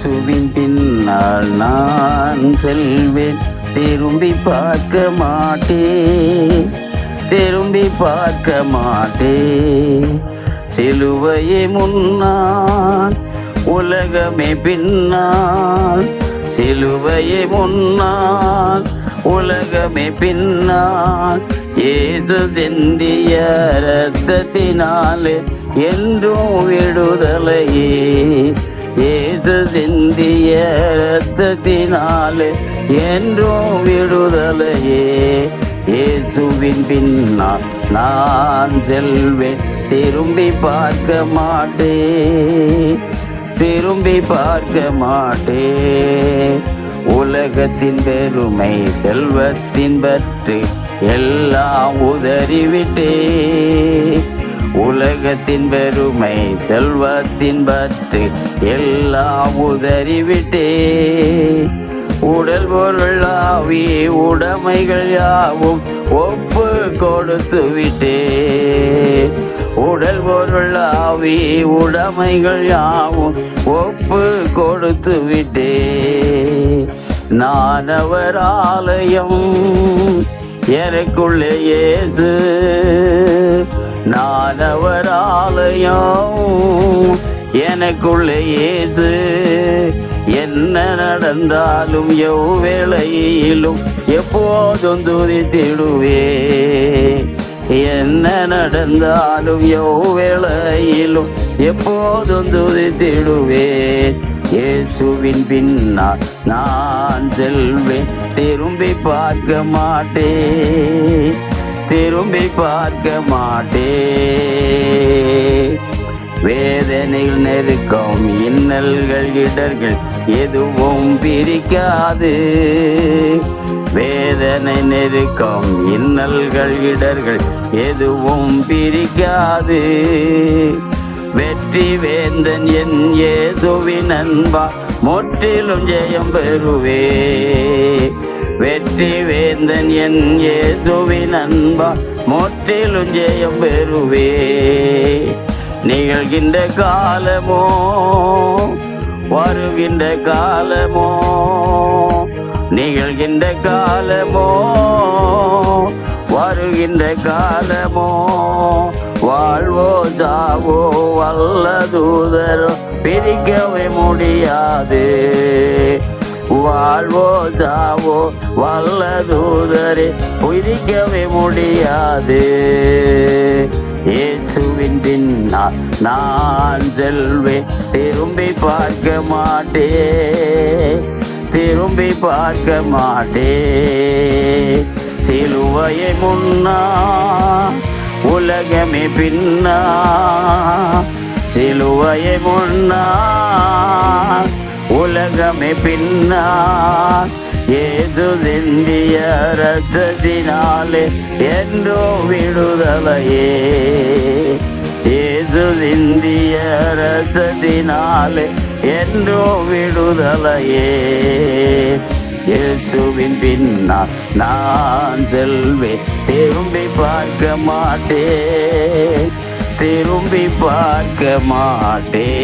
இயேசுவின் பின்னால் நான் செல்வேன், திரும்பி பார்க்க மாட்டேன், திரும்பி பார்க்க மாட்டேன். சிலுவையே முன்னால், உலகமே பின்னால், சிலுவையே முன்னால், உலகமே பின்னால். இயேசு சிந்திய இரத்தத்தினாலே என்றும் விடுதலையே, இயேசு சிந்திய இரத்தத்தினாலே என்றும் விடுதலையே. இயேசுவின் பின்னால் நான் செல்வேன், திரும்பி பார்க்க மாட்டேன், திரும்பி பார்க்க மாட்டேன். உலகத்தின் பெருமை செல்வத்தின் பற்று எல்லாம் உதறிவிட்டே, உலகத்தின் பெருமை செல்வத்தின் பற்று எல்லாம் உதறிவிட்டே. உடல் பொருள் ஆவி உடைமைகள் யாவும் ஒப்பு கொடுத்து விட்டே, உடல் பொருள் ஆவி உடைமைகள் யாவும் ஒப்பு கொடுத்து விட்டே. நான் அவர் ஆலயம், எனக்குள்ளே இயேசு, நான் அவர் ஆலயம், எனக்குள்ளே இயேசு. என்ன நடந்தாலும் எவ்வேளையிலும் எப்போதும் துதித்திடுவே, என்ன நடந்தாலும் எவ்வேளையிலும் எப்போதும் துதித்திடுவே. இயேசுவின் பின்னால் நான் செல்வேன், திரும்பி பார்க்க மாட்டேன், திரும்பி பார்க்க மாட்டேன். வேதனைகள் நெருக்கம் இன்னல்கள் இடர்கள் எதுவும் பிரிக்காது, வேதனை நெருக்கம் இன்னல்கள் இடர்கள் எதுவும் பிரிக்காது. வெற்றி வேந்தன் என் இயேசுவின் அன்பா முற்றிலும் ஜெயம் பெறுவே, வெற்றி வேந்தன் என் இயேசுவின் அன்பா முற்றிலும் ஜெயம் பெறுவே. நிகழ்கின்ற காலமோ வருகின்ற காலமோ, நிகழ்கின்ற காலமோ வருகின்ற காலமோ, வாழ்வோ சாவோ வல்ல தூதரோ பிரிக்கவே முடியாது, வாழ்வோ சாவோ வல்ல தூதரே பிரிக்கவே முடியாது. இயேசுவின் பின்னால் நான் செல்வேன், திரும்பி பார்க்க மாட்டேன், திரும்பி பார்க்க மாட்டேன். சிலுவையை முன்னா, உலகமே பின்னா, சிலுவையை முன்னா, உலகமே பின்னா. ஏது சிந்திய இரத்தத்தினாலே என்றோ விடுதலையே, ஏது சிந்திய இரத்தத்தினாலே என்றோ விடுதலையே. இயேசுவின் பின்னால் நான் செல்வேன், திரும்பி பார்க்க மாட்டேன், திரும்பி பார்க்க மாட்டேன்.